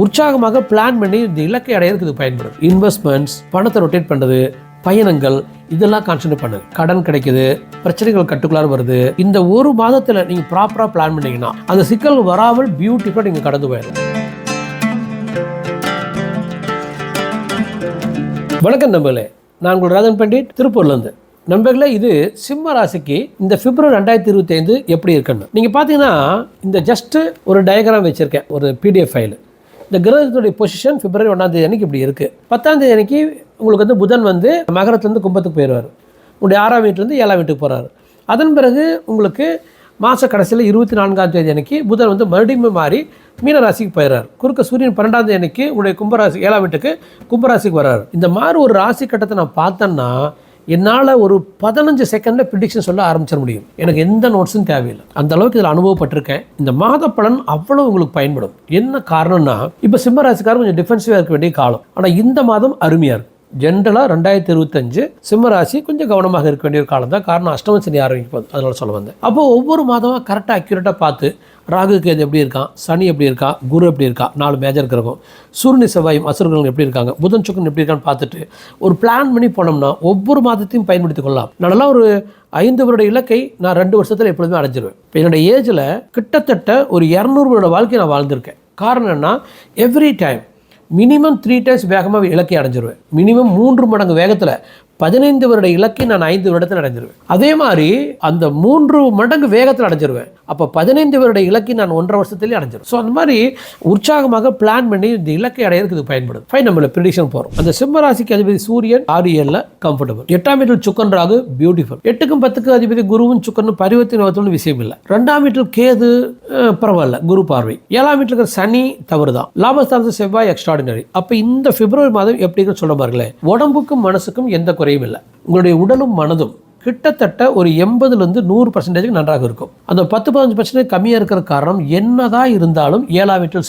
உற்சாகமாக பிளான் பண்ணி இந்த இலக்கை அடையிறதுக்கு இது பயன்படும். இன்வெஸ்ட்மெண்ட்ஸ், பணத்தை ரொட்டேட் பண்ணுறது, பயணங்கள், இதெல்லாம் கான்சென்ட்ரேட் பண்ணுங்க. கடன் கிடைக்குது, பிரச்சனைகள் கட்டுக்குள்ளார வருது. இந்த ஒரு மாதத்தில் நீங்கள் ப்ராப்பராக பிளான் பண்ணீங்கன்னா அந்த சிக்கல் வராமல் பியூட்டிஃபுல்லாக நீங்கள் கடந்து போயிடலாம். வணக்கம் நண்பர்களே, நான் உங்கள் ராஜன் பண்டிட், திருப்பூர்லேருந்து. நண்பர்களே, இது சிம்ம ராசிக்கு இந்த பிப்ரவரி 2025 எப்படி இருக்குன்னு நீங்கள் பார்த்தீங்கன்னா, இந்த ஜஸ்ட் ஒரு டயக்ராம் வச்சுருக்கேன், ஒரு PDF ஃபைல். இந்த கிரகத்துடைய பொசிஷன் பிப்ரவரி 1 அன்னைக்கு இப்படி இருக்குது. 10 அன்னைக்கு உங்களுக்கு வந்து புதன் வந்து மகரத்துலேருந்து கும்பத்துக்கு போயிடுவார். உங்களுடைய 6ஆம் வீட்டிலேருந்து 7ஆம் வீட்டுக்கு போகிறாரு. அதன் பிறகு உங்களுக்கு மாத கடைசியில் 24 அன்னைக்கு புதன் வந்து மறுபடியும் மாறி மீனராசிக்கு போயிடுறாரு. குறுக்க சூரியன் 12 அன்னைக்கு உங்களுடைய கும்பராசி 7ஆம் வீட்டுக்கு கும்பராசிக்கு வர்றாரு. இந்த மாதிரி ஒரு ராசி கட்டத்தை நான் பார்த்தேன்னா என்னால் ஒரு 15 செகண்டில் ப்ரிடிக்ஷன் சொல்ல ஆரம்பிச்சிட முடியும். எனக்கு எந்த நோட்ஸும் தேவையில்லை. அந்த அளவுக்கு இதில் அனுபவப்பட்டிருக்கேன். இந்த மாத பலன் அவ்வளோ உங்களுக்கு பயன்படும். என்ன காரணம்னா, இப்போ சிம்ம ராசிக்காரர் கொஞ்சம் டிஃபென்சிவாக இருக்க வேண்டிய காலம். ஆனால் இந்த மாதம் அருமையாக இருக்கும். ஜென்ரலாக 2025 சிம்ம ராசி கொஞ்சம் கவனமாக இருக்க வேண்டிய ஒரு காலம் தான். காரணம் அஷ்டம சனி ஆரம்பிக்கும் போது, அதனால சொல்ல வந்தேன். அப்போது ஒவ்வொரு மாதமாக கரெக்டாக அக்யூரேட்டாக பார்த்து ராகுக்கு இது எப்படி இருக்கான், சனி எப்படி இருக்கா, குரு எப்படி இருக்கா, 4 மேஜர் கிரகம், சூரியன் செவ்வாயும் அசுரர்கள் எப்படி இருக்காங்க, புதன் சுக்கரன் எப்படி இருக்கான்னு பார்த்துட்டு ஒரு பிளான் பண்ணி போனோம்னா ஒவ்வொரு மாதத்தையும் பயன்படுத்திக் கொள்ளலாம். நல்லா ஒரு 5 வருட இலக்கை நான் 2 வருஷத்தில் எப்பொழுதுமே அடைஞ்சிருவேன். இப்போ என்னோடய ஏஜில் கிட்டத்தட்ட ஒரு 200 வருட வாழ்க்கை நான் வாழ்ந்திருக்கேன். காரணம் என்ன, எவ்ரி டைம் மினிமம் 3 டைம்ஸ் வேகமாக இலக்கை அடைஞ்சிருவேன். மினிமம் 3 மடங்கு வேகத்தில் 15 வருட இலக்கை நான் 5 வருடத்தில் அடைஞ்சிருவேன். அதே மாதிரி அந்த 3 மடங்கு வேகத்தில் அடைஞ்சிருவேன். அப்போ 15 வருட இலக்கை நான் 1.5 வருஷத்துலேயே அடைஞ்சிருவேன். ஸோ அந்த மாதிரி உற்சாகமாக பிளான் பண்ணி இந்த இலக்கை அடையிறதுக்கு இது பயன்படும். ஃபைன், நம்மள ப்ரிடிக்ஷன் போகிறோம். அந்த சிம்ம ராசிக்கு அதிபதி சூரியன் 6-7 கம்ஃபர்டபுள். 8ஆம் வீட்டில் சுக்கன் ராகு பியூட்டிஃபுல். 8க்கும் 10க்கும் அதிபதி குருவும் சுக்கனும் பரிவர்த்தனை விஷயம் இல்லை. 2ஆம் வீட்டில் கேது பரவாயில்ல, குரு பார்வை. 7ஆம் வீட்டில் இருக்கிற சனி தவறு தான். லாபஸ்தானத்தில் செவ்வாய் எக்ஸ்ட்ராடினரி. அப்போ இந்த பிப்ரவரி மாதம் எப்படி சொல்ல பாருங்களேன், உடம்புக்கும் மனசுக்கும் எந்த குறையும் இல்லை. உங்களுடைய உடலும் மனதும் கிட்டத்தட்ட ஒரு 80லேருந்து 100% நன்றாக இருக்கும். அந்த 10-15% கம்மியாக இருக்கிற காரணம் என்னதான் இருந்தாலும் 7ஆம் வீட்டில்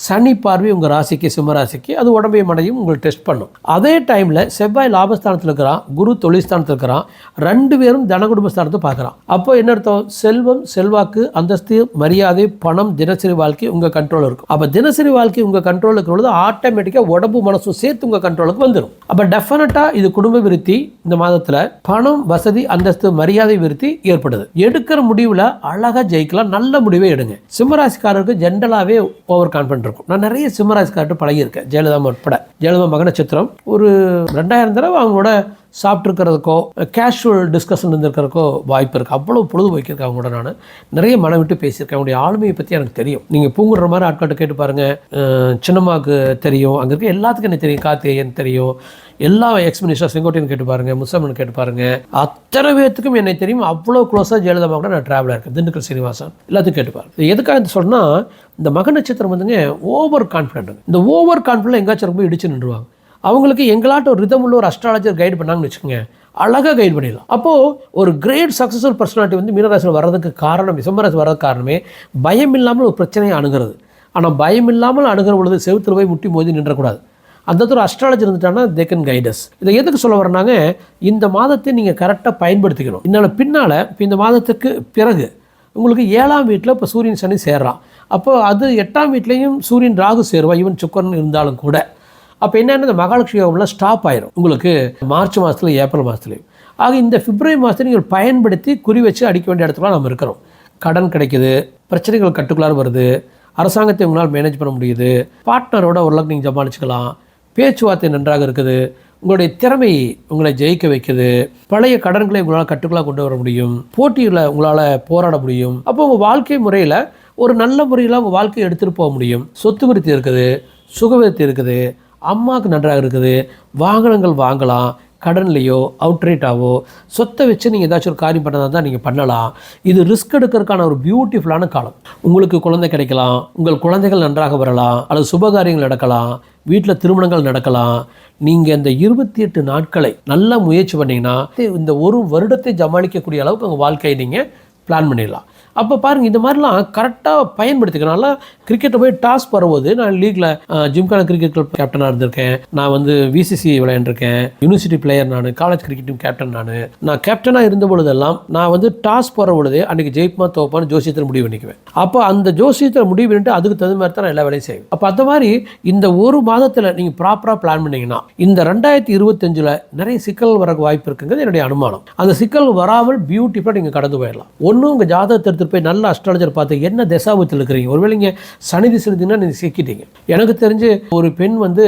சனி பார்வை உங்கள் ராசிக்கு, சிம்ம ராசிக்கு, அது உடம்பையும் மனையும் உங்களுக்கு டெஸ்ட் பண்ணும். அதே டைமில் செவ்வாய் லாபஸ்தானத்தில் இருக்கிறான், குரு தொழில்ஸ்தானத்தில் இருக்கிறான். 2 பேரும் தனகுடும்பஸ்தானத்தை பார்க்குறான். அப்போ என்ன அர்த்தம், செல்வம், செல்வாக்கு, அந்தஸ்து, மரியாதை, பணம், தினசரி வாழ்க்கை உங்கள் கண்ட்ரோல் இருக்கும். அப்போ தினசரி வாழ்க்கை உங்கள் கண்ட்ரோல் இருக்கிற பொழுது ஆட்டோமேட்டிக்காக உடம்பு மனசும் சேர்த்து உங்கள் கண்ட்ரோலுக்கு வந்துடும். அப்போ டெஃபினட்டாக இது குடும்ப விருத்தி. இந்த மாதத்தில் பணம், வசதி, அந்தஸ்து, மரியாதை விருத்தி ஏற்படுது. எடுக்கிற முடிவில் அழகாக ஜெயிக்கலாம். நல்ல முடிவை எடுங்க. சிம்மராசிக்காரருக்கு ஜென்ரலாகவே ஓவர் கான்ஃபிடன்ட் இருக்கும். நான் நிறைய சிம்மராசிக்காரர்கிட்ட பழகியிருக்கேன். ஜெயலலிதா உட்பட. ஜெயலலிதா மக நட்சத்திரம் ஒரு 2000 தடவை அவங்களோட சாப்பிட்ருக்கிறதுக்கோ கேஷுவல் டிஸ்கஷன் இருந்திருக்கிறதுக்கோ வாய்ப்பு இருக்குது. அவ்வளோ பொழுது போய்க்கிருக்கேன் அவங்களோட. நான் நிறைய மனம் விட்டு பேசியிருக்கேன். அவங்களுடைய ஆளுமையை பற்றி எனக்கு தெரியும். நீங்கள் பூங்குற மாதிரி ஆட்கள்கிட்ட கேட்டு பாருங்கள். சின்னம்மாவுக்கு தெரியும், அங்கே இருக்க எல்லாத்துக்கும் என்ன தெரியும், கார்த்திகேயன் தெரியும், எல்லா எக்ஸ் மினிஸ்டர் செங்கோட்டையன் கேட்டு பாருங்கள், முசம்மன் கேட்டு பாருங்கள், அத்தனை பேர்த்துக்கும் என்னை தெரியும். அவ்வளோ க்ளோஸாக ஜெயலலிதா கூட நான் ட்ராவலாக இருக்கேன். திண்டுக்கல் சீனிவாசன் எல்லாத்துக்கும் கேட்டு பாருங்கள். எதுக்காக சொன்னால், இந்த மக நட்சத்திரம் வந்துங்க ஓவர் கான்ஃபிடென்ட். இந்த ஓவர் கான்ஃபிடென்ட் எங்காச்சும் போய் இடிச்சு நின்றுவாங்க. அவங்களுக்கு எங்களாட்ட ஒரு ரிதம் உள்ள ஒரு அஸ்ட்ராலஜர் கைடு பண்ணாங்கன்னு வச்சுக்கோங்க, அழகாக கைடு பண்ணிடலாம். அப்போது ஒரு கிரேட் சக்ஸஸ்ஃபுல் பர்சனாலிட்டி வந்து மீனராசியில் வர்றதுக்கு காரணம், சிம்மராசி வர்றதுக்கு காரணமே பயம் இல்லாமல் ஒரு பிரச்சனையை அணுகிறது. ஆனால் பயம் இல்லாமல் அணுகிற பொழுது செவுத்தில் போய் முட்டி மோதி நின்றக்கூடாது. அந்த ஒரு அஸ்ட்ராலஜி இருந்துட்டாங்கன்னா தே கேன் கைடஸ். இதை எதுக்கு சொல்ல வரனாங்க, இந்த மாதத்தை நீங்கள் கரெக்டாக பயன்படுத்திக்கணும். பின்னால் இப்போ இந்த மாதத்துக்கு பிறகு உங்களுக்கு 7ஆம் வீட்டில் இப்போ சூரியன் சனி சேர்றான். அப்போ அது 8ஆம் வீட்லேயும் சூரியன் ராகு சேருவா, ஈவன் சுக்கரன் இருந்தாலும் கூட. அப்போ என்னென்ன, இந்த மகாலட்சுமி யோகம்லாம் ஸ்டாப் ஆயிரும் உங்களுக்கு மார்ச் மாதத்துலையும் ஏப்ரல் மாதத்துலையும். ஆக இந்த பிப்ரவரி மாதத்தை நீங்கள் பயன்படுத்தி குறி வச்சு அடிக்க வேண்டிய இடத்துக்குலாம் நம்ம இருக்கிறோம். கடன் கிடைக்குது, பிரச்சனைகள் கட்டுக்குள்ளார வருது, அரசாங்கத்தை உங்களால் மேனேஜ் பண்ண முடியுது, பார்ட்னரோட ஓரளவுக்கு நீங்கள் சமாளிச்சுக்கலாம், பேச்சுவார்த்தை நன்றாக இருக்குது, உங்களுடைய திறமை உங்களை ஜெயிக்க வைக்குது, பழைய கடன்களை உங்களால் கட்டுக்குள்ளாக கொண்டு வர முடியும், போட்டியில் உங்களால் போராட முடியும். அப்போ உங்கள் வாழ்க்கை முறையில் ஒரு நல்ல முறையில் உங்கள் வாழ்க்கையை எடுத்துகிட்டு போக முடியும். சொத்து விருத்தி இருக்குது, சுகவிருத்தி இருக்குது, அம்மாவுக்கு நன்றாக இருக்குது, வாகனங்கள் வாங்கலாம், கடன்லையோ அவுட்ரேட்டாவோ சொத்தை வச்சு நீங்கள் ஏதாச்சும் ஒரு காரியம் பண்ணதாக தான் நீங்கள் பண்ணலாம். இது ரிஸ்க் எடுக்கிறதுக்கான ஒரு பியூட்டிஃபுல்லான காலம். உங்களுக்கு குழந்தை கிடைக்கலாம், உங்கள் குழந்தைகள் நன்றாக வரலாம், அல்லது சுபகாரியங்கள் நடக்கலாம், வீட்டில் திருமணங்கள் நடக்கலாம். நீங்கள் இந்த 28 நாட்களை நல்லா முயற்சி பண்ணிங்கன்னா இந்த ஒரு வருடத்தை சமாளிக்கக்கூடிய அளவுக்கு உங்கள் வாழ்க்கையை நீங்கள் பிளான் பண்ணிடலாம். அப்போ பாருங்கள், இந்த மாதிரிலாம் கரெக்டாக பயன்படுத்திக்கனால கிரிக்கெட்டை போய் டாஸ் வரும்போது நான் லீக்ல ஜிம்கானா கிரிக்கெட் கிளப் கேப்டனாக இருந்திருக்கேன், நான் வந்து விசிசி விளையாண்டுருக்கேன், university player, college cricket team captain. நான் கேப்டனாக இருந்த பொழுதெல்லாம் நான் வந்து டாஸ் போகிற பொழுது அன்றைக்கி ஜெயிப்பமா தோப்பான்னு ஜோசியத்தில் முடிவு பண்ணிக்குவேன். அப்போ அந்த ஜோசியத்தில் முடிவு பண்ணிட்டு அதுக்கு தகுந்த மாதிரி தான் நான் எல்லா வேலையும் செய்வேன். அப்போ அந்த மாதிரி இந்த ஒரு மாதத்தில் நீங்கள் ப்ராப்பராக பிளான் பண்ணிங்கன்னா இந்த 2025 நிறைய சிக்கல் வர வாய்ப்பு இருக்குங்கிறது என்னுடைய அனுமானம். அந்த சிக்கல் வராமல் பியூட்டிஃபுல்லாக நீங்கள் கடந்து போயிடலாம். ஒன்றும் உங்கள் ஜாதகத்தை எடுத்துகிட்டு போய் நல்ல அஸ்ட்ராலஜர் பார்த்து என்ன தசாபத்தில் இருக்கிறீங்க, ஒருவேளை நீங்கள் சனி திசை இருந்தீங்கன்னா நீங்கள் சிக்கிட்டீங்க. எனக்கு தெரிஞ்சு ஒரு பெண் வந்து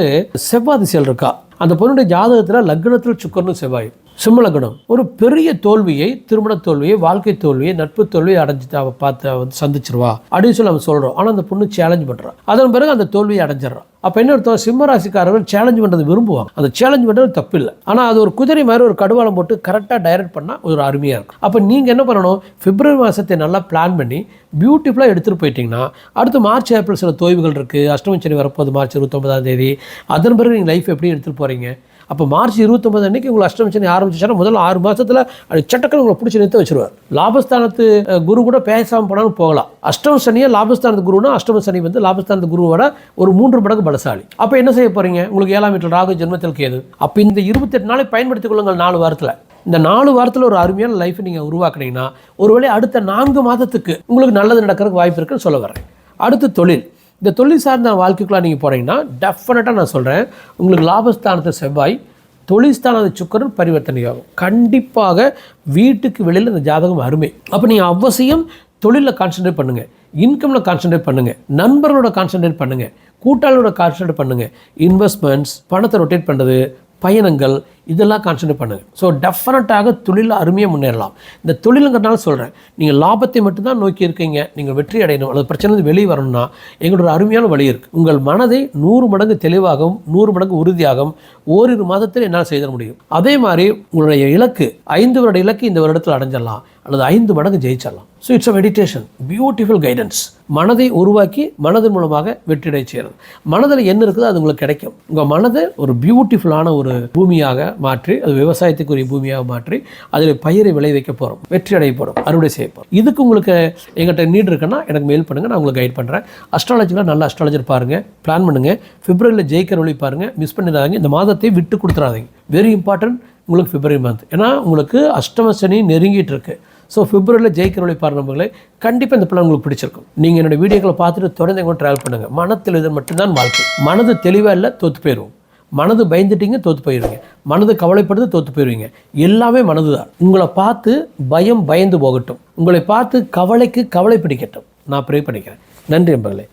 செவ்வாய் திசையில் இருக்கா, அந்த பொண்ணுடைய ஜாதகத்தில் லக்னத்தில் சுக்கரனும் செவ்வாய், சிம்ம லக்னம், ஒரு பெரிய தோல்வியை, திருமண தோல்வியை, வாழ்க்கை தோல்வியை, நட்பு தோல்வியை அடைஞ்சிட்டு அவள் பார்த்து வந்து சந்திச்சிருவா அப்படின்னு சொல்லி நம்ம சொல்கிறோம். ஆனால் அந்த பொண்ணு சேலஞ்ச் பண்ணுறான், அதன் பிறகு அந்த தோல்வியை அடைஞ்சிடறான். அப்போ என்ன அர்த்தம், சிம்ம ராசிக்காரர்கள் சேலஞ்ச் பண்ணுறது விரும்புவாங்க, அந்த சேலஞ்ச் பண்ணுறது தப்பு இல்லை. ஆனால் அது ஒரு குதிரை மாதிரி ஒரு கடுவாலம் போட்டு கரெக்டாக டைரக்ட் பண்ணால் ஒரு அருமையாக இருக்கும். அப்போ நீங்கள் என்ன பண்ணணும், பிப்ரவரி மாதத்தை நல்லா பிளான் பண்ணி பியூட்டிஃபுல்லாக எடுத்துகிட்டு போயிட்டீங்கன்னா அடுத்து மார்ச் ஏப்ரல் சில தொய்வுகள் இருக்குது. அஷ்டமி சனி வரப்போது மார்ச் 29 அதன் பிறகு நீங்கள் லைஃப் எப்படி எடுத்துகிட்டு போகிறீங்க. அப்போ மார்ச் 29 அன்றைக்கி உங்களை அஷ்டமி சனி ஆரம்பிச்சுன்னா முதல்ல 6 மாதத்தில் அது சட்டக்குன்னு உங்களை பிடிச்சி நிறுத்த வச்சுருவார். லாபஸ்தானத்து குரு கூட பேசாமல் போனாலும் போகலாம். அஷ்டம சனியை லாபஸ்தானத்து குருனா அஷ்டம சனி வந்து லாபஸ்தானத்து குருவோட ஒரு 3 மடங்கு பலசாலி. அப்போ என்ன செய்ய போகிறீங்க, உங்களுக்கு 7ஆம் வீட்டில் ராகு, ஜென்மத்தில் கேது. அப்போ இந்த 28 நாளை பயன்படுத்திக் கொள்ளுங்கள். 4 வாரத்தில், இந்த 4 வாரத்தில் ஒரு அருமையான லைஃப்பை நீங்கள் உருவாக்குனீங்கன்னா ஒருவேளை அடுத்த 4 மாதத்துக்கு உங்களுக்கு நல்லது நடக்கிறதுக்கு வாய்ப்பு இருக்குன்னு சொல்ல வரேன். அடுத்து தொழில். இந்த தொழில் சார்ந்த வாழ்க்கைக்குள்ளே நீங்கள் போகிறீங்கன்னா டெஃபினட்டாக நான் சொல்கிறேன், உங்களுக்கு லாபஸ்தானத்தை செவ்வாய், தொழில் ஸ்தானத்தை சுக்கிரன் பரிவர்த்தனையாகும். கண்டிப்பாக வீட்டுக்கு வெளியில் இந்த ஜாதகம் அருமை. அப்போ நீங்கள் அவசியம் தொழிலில் கான்சன்ட்ரேட் பண்ணுங்கள், இன்கமில் கான்சன்ட்ரேட் பண்ணுங்கள், நண்பர்களோட கான்சன்ட்ரேட் பண்ணுங்கள், கூட்டாளியோட கான்சன்ட்ரேட் பண்ணுங்கள், இன்வெஸ்ட்மெண்ட்ஸ், பணத்தை ரொட்டேட் பண்ணுறது, பயணங்கள், இதெல்லாம் கான்சன்ட்ரேட் பண்ணுங்கள். ஸோ டெஃபினட்டாக தொழிலில் அருமையாக முன்னேறலாம். இந்த தொழிலுங்கிறதுனால சொல்கிறேன், நீங்கள் லாபத்தை மட்டும்தான் நோக்கி இருக்கீங்க, நீங்கள் வெற்றி அடையணும் அல்லது பிரச்சனை வெளியே வரணும்னா எங்களோட அருமையான வழி இருக்குது. உங்கள் மனதை 100 மடங்கு தெளிவாகவும் 100 மடங்கு உறுதியாகவும் ஓரிரு மாதத்தில் என்னால் செய்த முடியும். அதே மாதிரி உங்களுடைய இலக்கு 5 வருட இலக்கு இந்த வருடத்தில் அடைஞ்சிடலாம் அல்லது 5 மடங்கு ஜெயிச்சிடலாம். So it's a meditation, beautiful guidance. மனதை உருவாக்கி மனதின் மூலமாக வெற்றிடை செய்கிறது. மனதில் என்ன இருக்குதோ அது உங்களுக்கு கிடைக்கும். உங்கள் மனதை ஒரு பியூட்டிஃபுல்லான ஒரு பூமியாக மாற்றி, அது விவசாயத்துக்குரிய பூமியாக மாற்றி அதில் பயிரை விளைவிக்க போகிறோம், வெற்றி அடைய போகிறோம், அறுவடை செய்ய போகிறோம். இதுக்கு உங்களுக்கு எங்கிட்ட நீட் இருக்குன்னா எனக்கு மெயில் பண்ணுங்கள், நான் உங்களுக்கு கைட் பண்ணுறேன். அஸ்ட்ராலஜியில் நல்ல அஸ்ட்ராலஜர் பாருங்கள், பிளான் பண்ணுங்கள். பிப்ரவரியில் ஜெயிக்கிற வழி பாருங்கள், மிஸ் பண்ணிடாதீங்க. இந்த மாதத்தை விட்டு கொடுத்துடாதீங்க. வெரி இம்பார்ட்டன்ட் உங்களுக்கு பிப்ரவரி மந்த். ஏன்னா உங்களுக்கு அஷ்டம சனி நெருங்கிட்டு இருக்கு. ஸோ பிப்ரவரியில் ஜெயிக்கிற வழி பாரு நம்பர்களே, கண்டிப்பாக இந்த பிளான் உங்களுக்கு பிடிச்சிருக்கும். நீங்கள் என்னோடய வீடியோக்களை பார்த்துட்டு தொடர்ந்து எங்கே ட்ராவல் பண்ணுங்கள். மன தெளிதல் மட்டும்தான் வாழ்க்கை. மனது தெளிவாக இல்லை, தோற்று போயிடுவோம். மனது பயந்துட்டீங்க, தோற்று போயிடுவீங்க. மனது கவலைப்படுது, தோற்று போயிடுவீங்க. எல்லாமே மனது தான். உங்களை பார்த்து பயம் பயந்து போகட்டும், உங்களை பார்த்து கவலைக்கு கவலை பிடிக்கட்டும். நான் ப்ரே பண்ணிக்கிறேன். நன்றி நண்பர்களே.